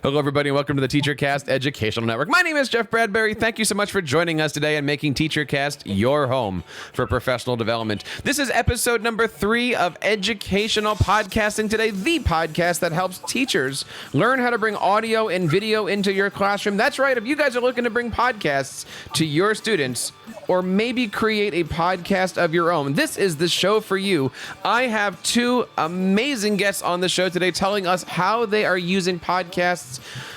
Hello, everybody, and welcome to the TeacherCast Educational Network. My name is Jeff Bradbury. Thank you so much for joining us today and making TeacherCast your home for professional development. This is episode number 3 of Educational Podcasting Today, the podcast that helps teachers learn how to bring audio and video into your classroom. That's right. If you guys are looking to bring podcasts to your students, or maybe create a podcast of your own, this is the show for you. I have 2 amazing guests on the show today telling us how they are using podcasts,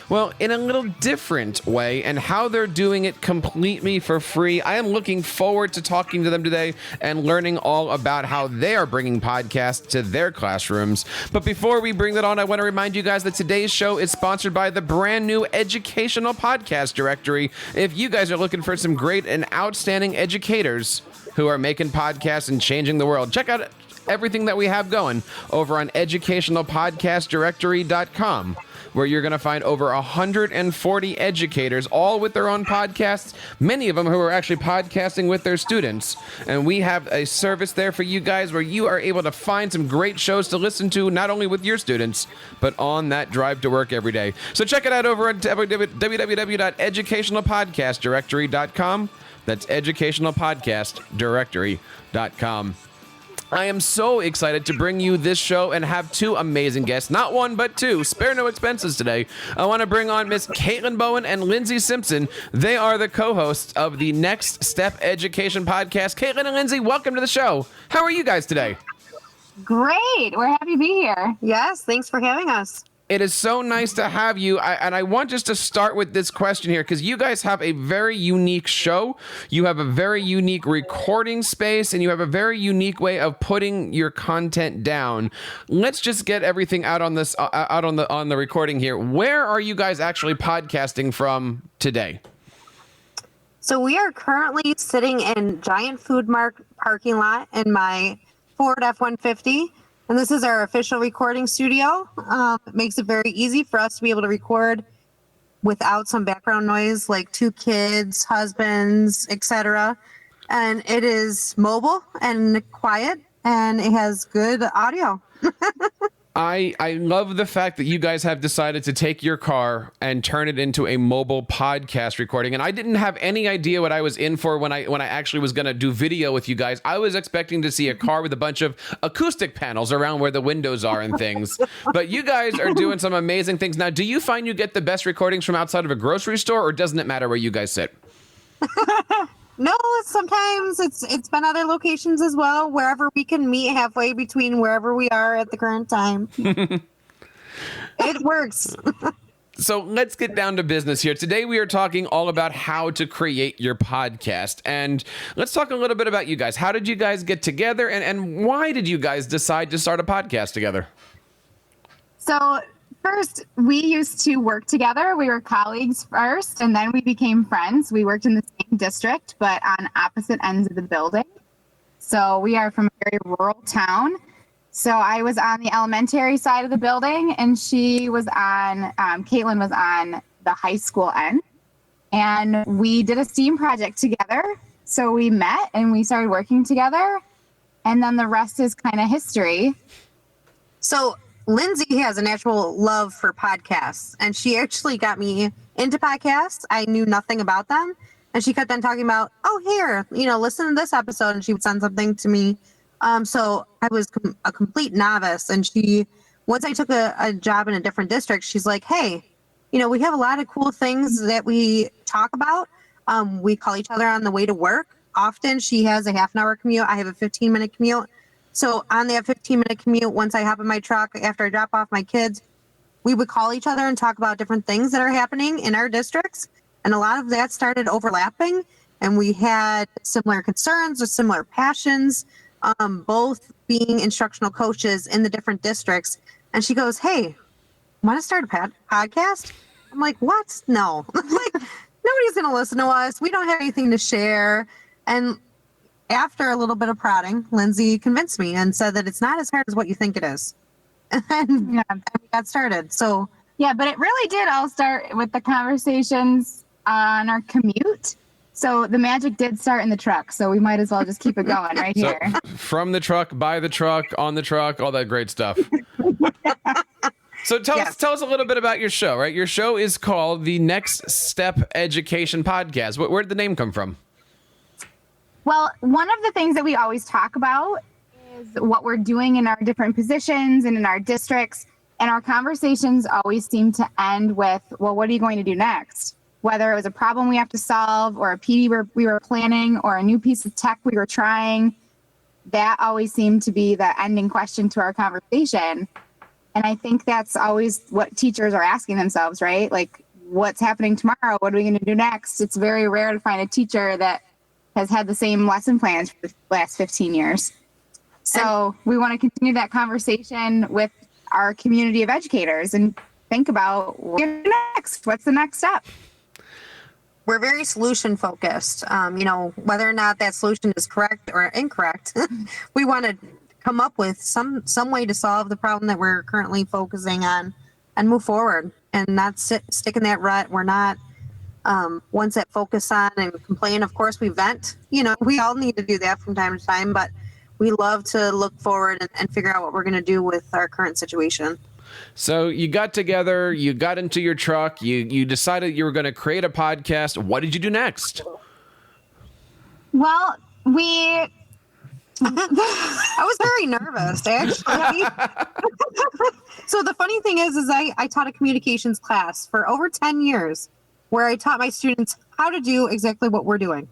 well, in a little different way, and how they're doing it completely for free. I am looking forward to talking to them today and learning all about how they are bringing podcasts to their classrooms. But before we bring that on, I want to remind you guys that today's show is sponsored by the brand new Educational Podcast Directory. If you guys are looking for some great and outstanding educators who are making podcasts and changing the world, check out everything that we have going over on educationalpodcastdirectory.com, where you're going to find over 140 educators, all with their own podcasts, many of them who are actually podcasting with their students. And we have a service there for you guys where you are able to find some great shows to listen to, not only with your students, but on that drive to work every day. So check it out over at www.educationalpodcastdirectory.com. That's educationalpodcastdirectory.com. I am so excited to bring you this show and have 2 amazing guests. Not 1, but 2. Spare no expenses today. I want to bring on Miss Caitlin Bowen and Lindsay Simpson. They are the co-hosts of the Next Step Education podcast. Caitlin and Lindsay, welcome to the show. How are you guys today? Great. We're happy to be here. Yes, thanks for having us. It is so nice to have you. And I want just to start with this question here, because you guys have a very unique show. You have a very unique recording space, and you have a very unique way of putting your content down. Let's just get everything out on this, out on the recording here. Where are you guys actually podcasting from today? So we are currently sitting in Giant Food Mart parking lot in my Ford F-150. And this is our official recording studio. It makes it very easy for us to be able to record without some background noise, like 2 kids, husbands, etc. And it is mobile and quiet, and it has good audio. I love the fact that you guys have decided to take your car and turn it into a mobile podcast recording. And I didn't have any idea what I was in for when I actually was going to do video with you guys. I was expecting to see a car with a bunch of acoustic panels around where the windows are and things. But you guys are doing some amazing things. Now, do you find you get the best recordings from outside of a grocery store, or doesn't it matter where you guys sit? No, sometimes it's been other locations as well, wherever we can meet halfway between wherever we are at the current time. It works. So let's get down to business here. Today we are talking all about how to create your podcast. And let's talk a little bit about you guys. How did you guys get together, and why did you guys decide to start a podcast together? So first, we used to work together. We were colleagues first, and then we became friends. We worked in the same district, but on opposite ends of the building. So we are from a very rural town. So I was on the elementary side of the building, and she was on, Caitlin was on the high school end. And we did a STEAM project together. So we met and we started working together. And then the rest is kind of history. So Lindsay has a natural love for podcasts, and she actually got me into podcasts. I knew nothing about them, and she kept on talking about, oh, here, listen to this episode, and she would send something to me. So I was a complete novice, and once I took a job in a different district, she's like, hey, we have a lot of cool things that we talk about. We call each other on the way to work. Often she has a half-an-hour commute. I have a 15-minute commute. So on that 15-minute commute, once I hop in my truck, after I drop off my kids, we would call each other and talk about different things that are happening in our districts. And a lot of that started overlapping. And we had similar concerns or similar passions, both being instructional coaches in the different districts. And she goes, hey, want to start a podcast? I'm like, what? No. Like, nobody's going to listen to us. We don't have anything to share. And after a little bit of prodding, Lindsay convinced me and said that it's not as hard as what you think it is. And we got started. So yeah, but it really did all start with the conversations on our commute. So the magic did start in the truck. So we might as well just keep it going right here. From the truck, by the truck, on the truck, all that great stuff. So tell us a little bit about your show, right? Your show is called the Next Step Education Podcast. Where did the name come from? Well, one of the things that we always talk about is what we're doing in our different positions and in our districts. And our conversations always seem to end with, well, what are you going to do next? Whether it was a problem we have to solve or a PD we were planning or a new piece of tech we were trying, that always seemed to be the ending question to our conversation. And I think that's always what teachers are asking themselves, right? Like, what's happening tomorrow? What are we going to do next? It's very rare to find a teacher that has had the same lesson plans for the last 15 years. So we want to continue that conversation with our community of educators and think about what's next. What's the next step? We're very solution focused. Whether or not that solution is correct or incorrect, we want to come up with some way to solve the problem that we're currently focusing on and move forward and not stick in that rut. We're not ones that focus on and complain. Of course, we vent. We all need to do that from time to time, but we love to look forward and figure out what we're going to do with our current situation. So you got together, you got into your truck, you decided you were going to create a podcast. What did you do next? Well, I was very nervous, actually. So the funny thing is I taught a communications class for over 10 years where I taught my students how to do exactly what we're doing.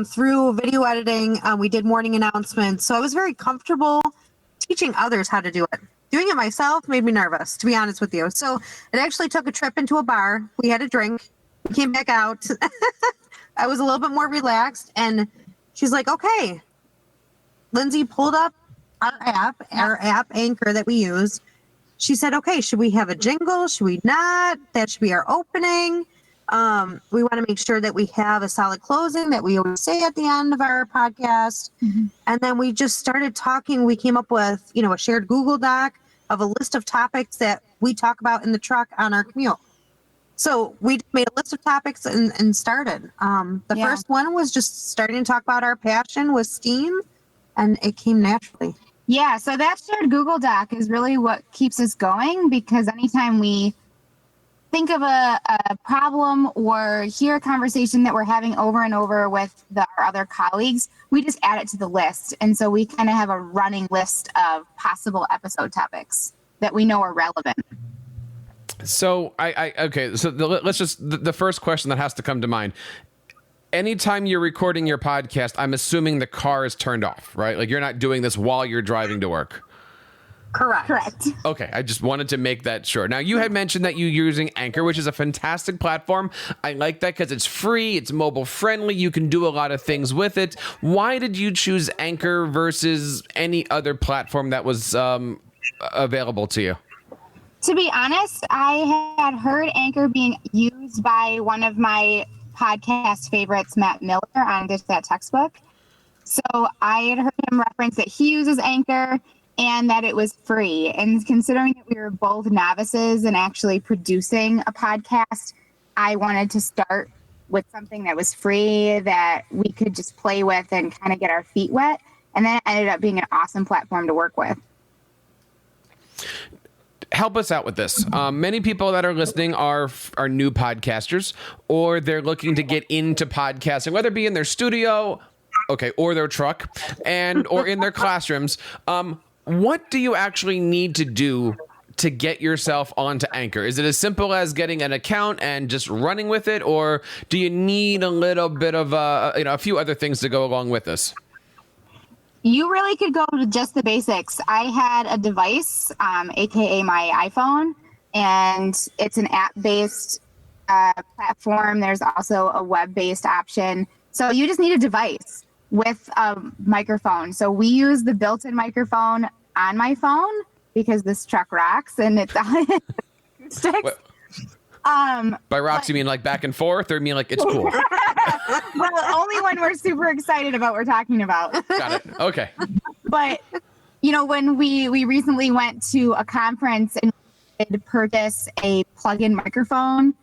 Through video editing, we did morning announcements. So I was very comfortable teaching others how to do it. Doing it myself made me nervous, to be honest with you. So it actually took a trip into a bar. We had a drink. We came back out. I was a little bit more relaxed. And she's like, okay. Lindsay pulled up our app Anchor that we use. She said, okay, should we have a jingle? Should we not? That should be our opening. We want to make sure that we have a solid closing that we always say at the end of our podcast. Mm-hmm. And then we just started talking. We came up with, a shared Google Doc of a list of topics that we talk about in the truck on our commute. So we made a list of topics and started. The first one was just starting to talk about our passion with STEAM, and it came naturally. Yeah, so that shared Google Doc is really what keeps us going, because anytime we think of a problem or hear a conversation that we're having over and over with our other colleagues, we just add it to the list. And so we kind of have a running list of possible episode topics that we know are relevant. So okay. So the first question that has to come to mind. Anytime you're recording your podcast, I'm assuming the car is turned off, right? Like you're not doing this while you're driving to work. Correct. Okay, I just wanted to make that sure. Now, you had mentioned that you're using Anchor, which is a fantastic platform. I like that because it's free, it's mobile friendly, you can do a lot of things with it. Why did you choose Anchor versus any other platform that was available to you? To be honest, I had heard Anchor being used by one of my podcast favorites, Matt Miller, on Ditch That Textbook. So I had heard him reference that he uses Anchor and that it was free. And considering that we were both novices in actually producing a podcast, I wanted to start with something that was free that we could just play with and kind of get our feet wet. And then it ended up being an awesome platform to work with. Help us out with this. Many people that are listening are new podcasters, or they're looking to get into podcasting, whether it be in their studio, or their truck, or in their classrooms. What do you actually need to do to get yourself onto Anchor? Is it as simple as getting an account and just running with it, or do you need a little bit of a few other things to go along with this? You really could go to just the basics. I had a device, aka my iPhone, and it's an app-based platform. There's also a web-based option. So you just need a device with a microphone. So we use the built-in microphone on my phone because this truck rocks and it's on sticks. By rocks, you mean like back and forth, or you mean like it's cool? Well, only when we're super excited about what we're talking about. Got it. Okay. But, when we recently went to a conference and did purchase a plug-in microphone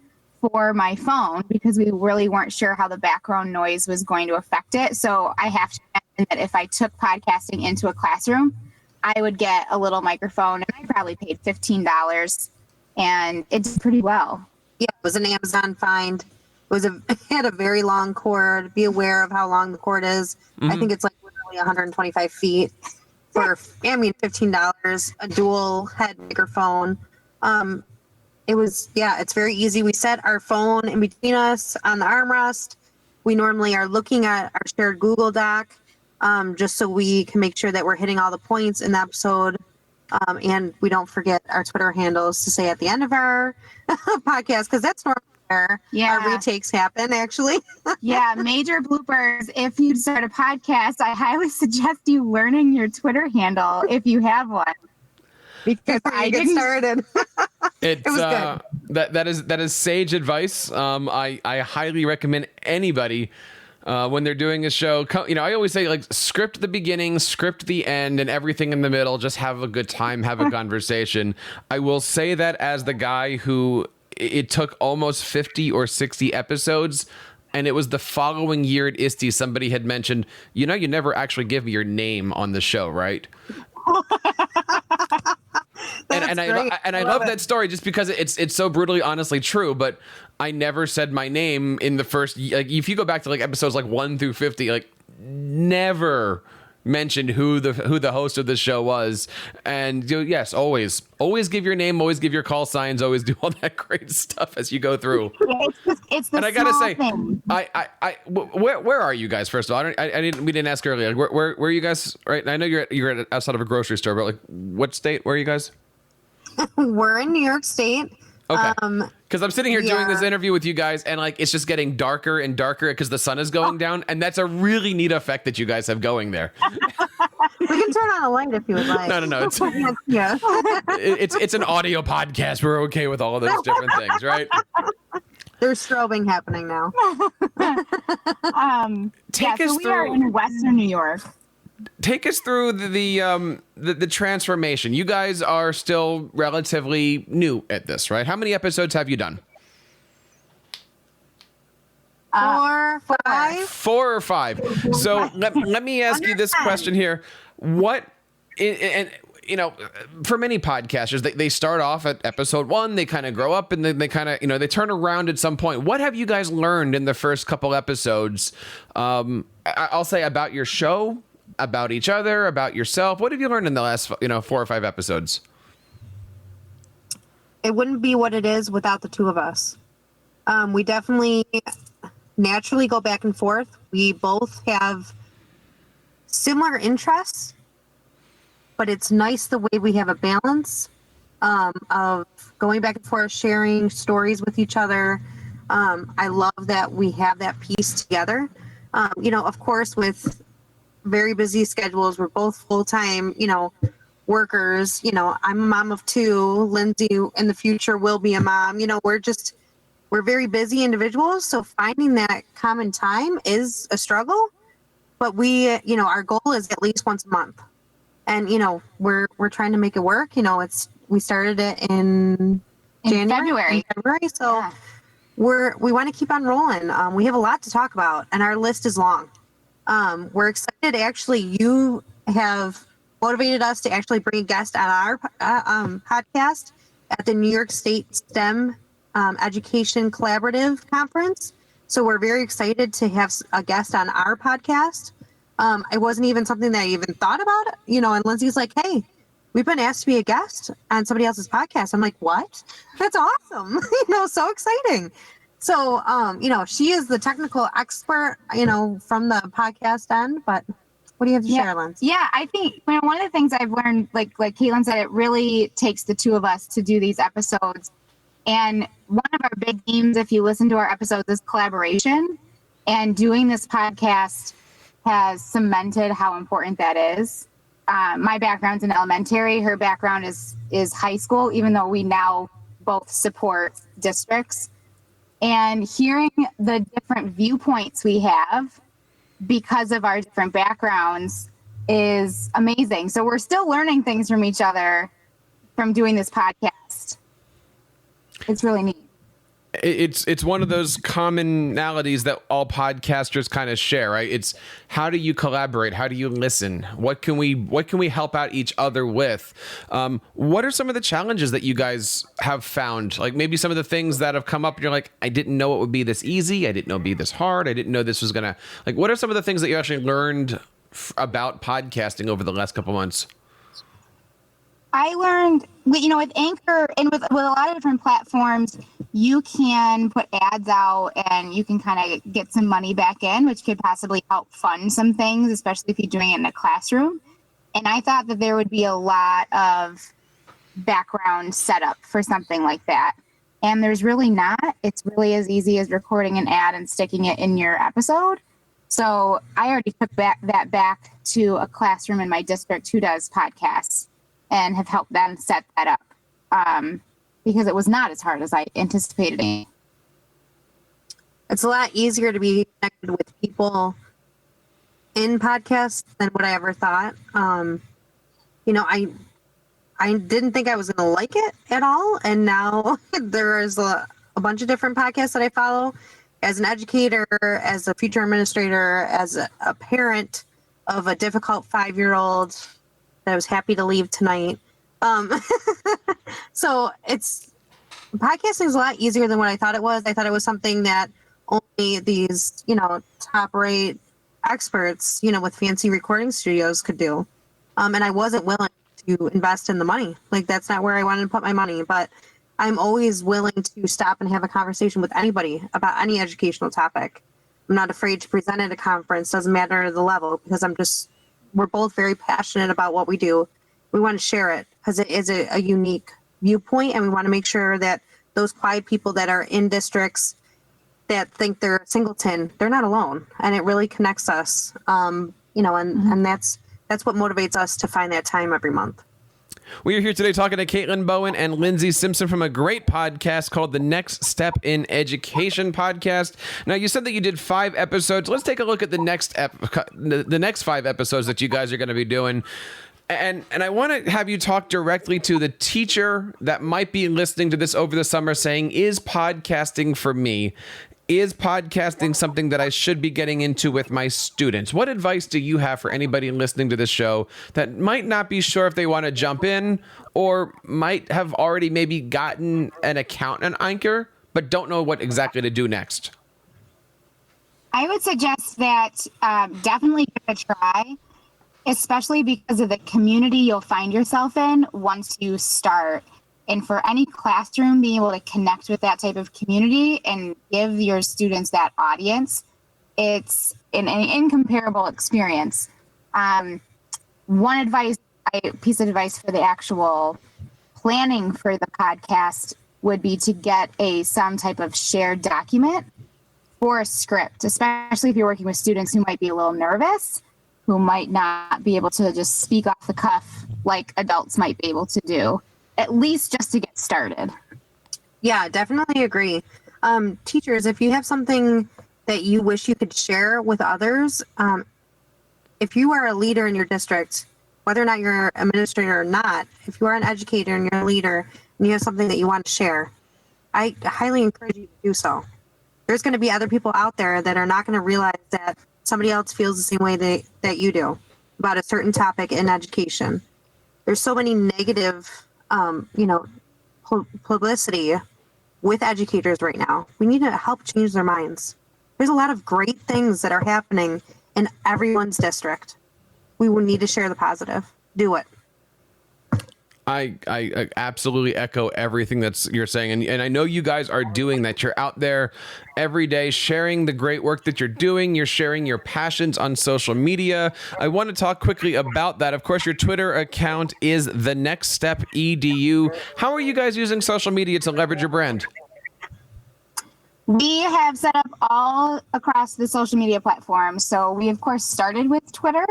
for my phone because we really weren't sure how the background noise was going to affect it. So I have to mention that if I took podcasting into a classroom, I would get a little microphone, and I probably paid $15, and it did pretty well. Yeah, it was an Amazon find. It had a very long cord. Be aware of how long the cord is. I think it's like literally 125 feet for, $15, a dual head microphone. It's very easy. We set our phone in between us on the armrest. We normally are looking at our shared Google Doc, just so we can make sure that we're hitting all the points in the episode. And we don't forget our Twitter handles to say at the end of our podcast, because that's normally where our retakes happen, actually. Yeah, major bloopers. If you start a podcast, I highly suggest you learning your Twitter handle if you have one. Because I get didn't started. It was good. That is sage advice. I highly recommend anybody when they're doing a show. I always say, like, script the beginning, script the end, and everything in the middle. Just have a good time, have a conversation. I will say that as the guy who it took almost 50 or 60 episodes. And it was the following year at ISTE, somebody had mentioned, you never actually give me your name on the show, right? and I love that story just because it's so brutally honestly true, but I never said my name in the first, like, if you go back to like episodes like 1 through 50, like never mentioned who the host of the show was. And yes, always give your name, always give your call signs, always do all that great stuff as you go through. It's the and I gotta say, thing. where are you guys? First of all, we didn't ask earlier. Where are you guys? Right, I know you're outside of a grocery store, but like, what state? Where are you guys? We're in New York State. Okay. Because I'm sitting here doing this interview with you guys, and like it's just getting darker and darker because the sun is going down, and that's a really neat effect that you guys have going there. We can turn on a light if you would like. No. It's yeah. it's an audio podcast. We're okay with all of those different things, right? There's strobing happening now. We are in Western New York. Take us through the transformation. You guys are still relatively new at this, right? How many episodes have you done? 4, 5. 4 or 5. So let me ask you this question here. What, and for many podcasters, they start off at episode 1, they kind of grow up, and then they kind of, they turn around at some point. What have you guys learned in the first couple episodes? I'll say about your show, about each other, about yourself. What have you learned in the last 4 or 5 episodes? It wouldn't be what it is without the two of us. We definitely naturally go back and forth. We both have similar interests, but it's nice the way we have a balance of going back and forth, sharing stories with each other. I love that we have that piece together. Of course, with very busy schedules, we're both full-time, workers. I'm a mom of 2. Lindsay in the future will be a mom. We're very busy individuals, so finding that common time is a struggle. But we, our goal is at least once a month, and we're trying to make it work. We started it in January, February, so we want to keep on rolling. We have a lot to talk about, and our list is long. We're excited. Actually, you have motivated us to actually bring a guest on our podcast at the New York State STEM Education Collaborative Conference. So we're very excited to have a guest on our podcast. It wasn't even something that I even thought about, and Lindsay's like, hey, we've been asked to be a guest on somebody else's podcast. I'm like, what? That's awesome. So exciting. So, she is the technical expert, from the podcast end, but what do you have to share, Lindsay? Yeah, I think one of the things I've learned, like Caitlin said, it really takes the two of us to do these episodes. And one of our big themes, if you listen to our episodes, is collaboration. And doing this podcast has cemented how important that is. My background's in elementary. Her background is high school, even though we now both support districts. And hearing the different viewpoints we have because of our different backgrounds is amazing. So we're still learning things from each other from doing this podcast. It's really neat. it's one of those commonalities that all podcasters kind of share, right? It's how do you collaborate? How do you listen? What can we help out each other with? What are some of the challenges that you guys have found? Like maybe some of the things that have come up and you're like, I didn't know it would be this easy. I didn't know it'd be this hard. I didn't know this was gonna, like, what are some of the things that you actually learned about podcasting over the last couple months? I learned, with Anchor and with a lot of different platforms, you can put ads out and you can kind of get some money back in, which could possibly help fund some things, especially if you're doing it in a classroom. And I thought that there would be a lot of background setup for something like that. And there's really not. It's really as easy as recording an ad and sticking it in your episode. So I already took that back to a classroom in my district who does podcasts, and have helped them set that up because it was not as hard as I anticipated. It's a lot easier to be connected with people in podcasts than what I ever thought. I didn't think I was going to like it at all. And now there is a bunch of different podcasts that I follow as an educator, as a future administrator, as a parent of a difficult 5-year-old that I was happy to leave tonight. So podcasting is a lot easier than what I thought it was. I thought it was something that only these, top rate experts, with fancy recording studios could do. And I wasn't willing to invest in the money. Like, that's not where I wanted to put my money, but I'm always willing to stop and have a conversation with anybody about any educational topic. I'm not afraid to present at a conference. Doesn't matter the level, because we're both very passionate about what we do. We want to share it because it is a unique viewpoint, and we want to make sure that those quiet people that are in districts that think they're singleton, they're not alone, and it really connects us. And that's what motivates us to find that time every month. We are here today talking to Caitlin Bowen and Lindsay Simpson from a great podcast called The Next Step in Education podcast. Now, you said that you did 5 episodes. Let's take a look at the next 5 episodes that you guys are going to be doing. And I want to have you talk directly to the teacher that might be listening to this over the summer saying, is podcasting for me? Is podcasting something that I should be getting into with my students? What advice do you have for anybody listening to this show that might not be sure if they want to jump in, or might have already maybe gotten an account on Anchor, but don't know what exactly to do next? I would suggest that definitely give it a try, especially because of the community you'll find yourself in once you start. And for any classroom, being able to connect with that type of community and give your students that audience, it's an incomparable experience. One piece of advice for the actual planning for the podcast would be to get some type of shared document for a script, especially if you're working with students who might be a little nervous, who might not be able to just speak off the cuff like adults might be able to do. At least just to get started. Yeah, definitely agree. Teachers, if you have something that you wish you could share with others, if you are a leader in your district, whether or not you're an administrator or not, if you are an educator and you're a leader and you have something that you want to share, I highly encourage you to do so. There's going to be other people out there that are not going to realize that somebody else feels the same way that you do about a certain topic in education. There's so many negative publicity with educators right now. We need to help change their minds. There's a lot of great things that are happening in everyone's district. We will need to share the positive. Do it. I absolutely echo everything you're saying. And I know you guys are doing that. You're out there every day sharing the great work that you're doing. You're sharing your passions on social media. I want to talk quickly about that. Of course, your Twitter account is The Next Step EDU. How are you guys using social media to leverage your brand? We have set up all across the social media platforms. So we, of course, started with Twitter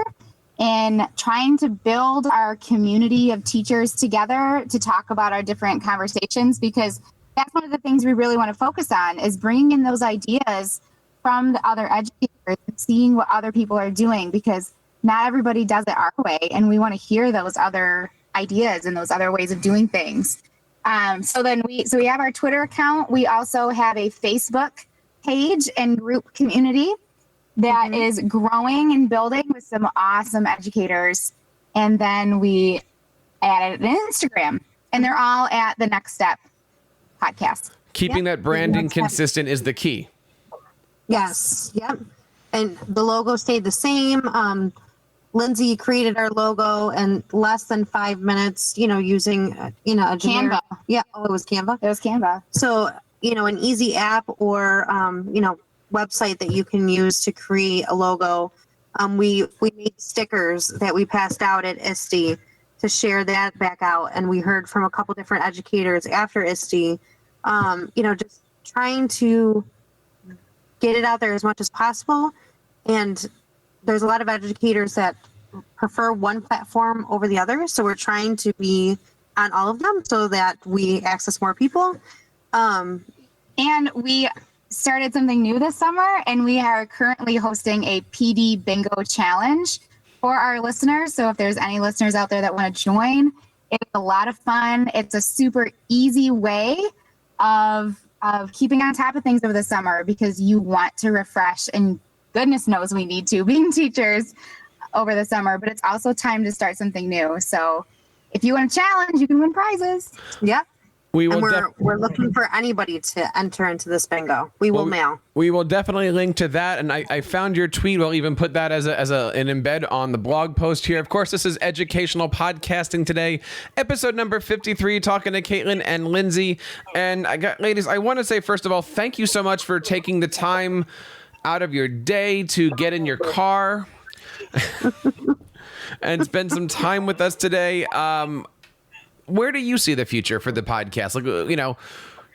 and trying to build our community of teachers together to talk about our different conversations, because that's one of the things we really want to focus on, is bringing in those ideas from the other educators and seeing what other people are doing, because not everybody does it our way. And we want to hear those other ideas and those other ways of doing things. So we have our Twitter account. We also have a Facebook page and group community that is growing and building with some awesome educators. And then we added an Instagram, and they're all at the Next Step podcast. Keeping that branding consistent is the key. Yes. Yep. And the logo stayed the same. Lindsay created our logo in less than 5 minutes, using, a generic, Canva. Yeah. Oh, it was Canva. It was Canva. So, an easy app or, website that you can use to create a logo. We made stickers that we passed out at ISTE to share that back out. And we heard from a couple different educators after ISTE, just trying to get it out there as much as possible. And there's a lot of educators that prefer one platform over the other. So we're trying to be on all of them so that we access more people. And we started something new this summer, and we are currently hosting a PD bingo challenge for our listeners. So if there's any listeners out there that want to join, it's a lot of fun. It's a super easy way of keeping on top of things over the summer, because you want to refresh, and goodness knows we need to, being teachers over the summer, but it's also time to start something new. So if you want a challenge, you can win prizes. Yeah. We're looking for anybody to enter into this bingo. We will mail. We will definitely link to that, and I found your tweet. We'll even put that as an embed on the blog post here. Of course, this is Educational Podcasting Today, episode number 53, talking to Caitlin and Lindsay. And ladies, I want to say, first of all, thank you so much for taking the time out of your day to get in your car and spend some time with us today. Where do you see the future for the podcast?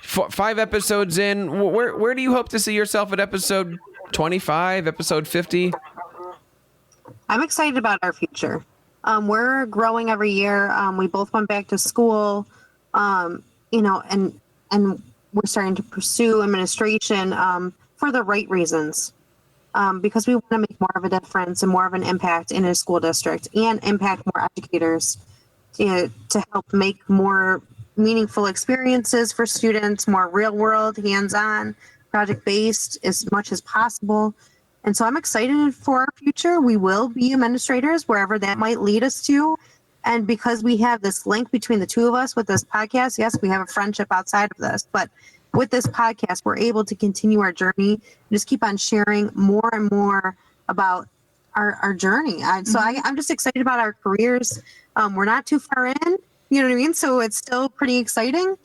5 episodes in, where do you hope to see yourself at episode 25, episode 50? I'm excited about our future. We're growing every year. We both went back to school, and we're starting to pursue administration for the right reasons, because we want to make more of a difference and more of an impact in a school district and impact more educators. To help make more meaningful experiences for students, more real world, hands-on, project-based as much as possible. And so I'm excited for our future. We will be administrators wherever that might lead us to. And because we have this link between the two of us with this podcast, yes, we have a friendship outside of this, but with this podcast, we're able to continue our journey and just keep on sharing more and more about our journey. So I'm just excited about our careers. We're not too far in, you know what I mean? So it's still pretty exciting.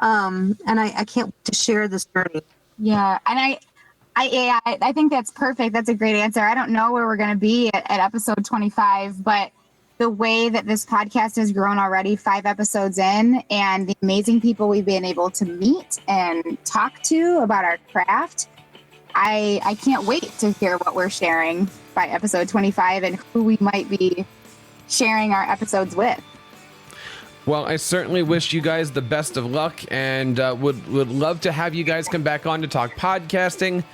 And I can't wait to share this journey. Yeah. And I think that's perfect. That's a great answer. I don't know where we're going to be at episode 25, but the way that this podcast has grown already, 5 episodes in, and the amazing people we've been able to meet and talk to about our craft, I can't wait to hear what we're sharing by episode 25 and who we might be sharing our episodes with. Well, I certainly wish you guys the best of luck, and would love to have you guys come back on to talk podcasting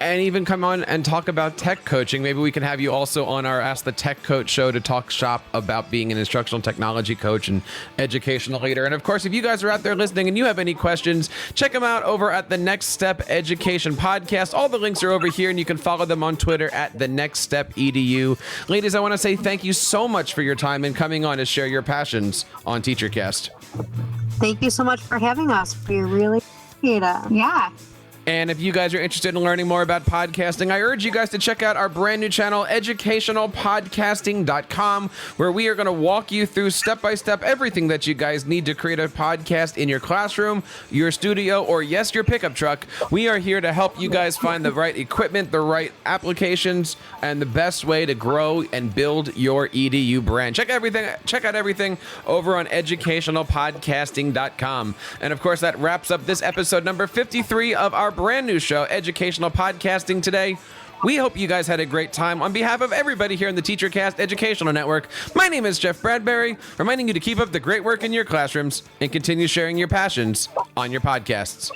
and even come on and talk about tech coaching. Maybe we can have you also on our Ask the Tech Coach show to talk shop about being an instructional technology coach and educational leader. And of course, if you guys are out there listening and you have any questions, check them out over at the Next Step Education Podcast. All the links are over here, and you can follow them on Twitter at the Next Step EDU. Ladies, I want to say thank you so much for your time and coming on to share your passions on TeacherCast. Thank you so much for having us. We really appreciate it. Yeah. And if you guys are interested in learning more about podcasting, I urge you guys to check out our brand new channel, educationalpodcasting.com, where we are going to walk you through step-by-step everything that you guys need to create a podcast in your classroom, your studio, or yes, your pickup truck. We are here to help you guys find the right equipment, the right applications, and the best way to grow and build your EDU brand. Check out everything over on educationalpodcasting.com. And of course, that wraps up this episode number 53 of our brand new show, Educational Podcasting Today. We hope you guys had a great time. On behalf of everybody here in the TeacherCast Educational Network, my name is Jeff Bradbury, reminding you to keep up the great work in your classrooms and continue sharing your passions on your podcasts.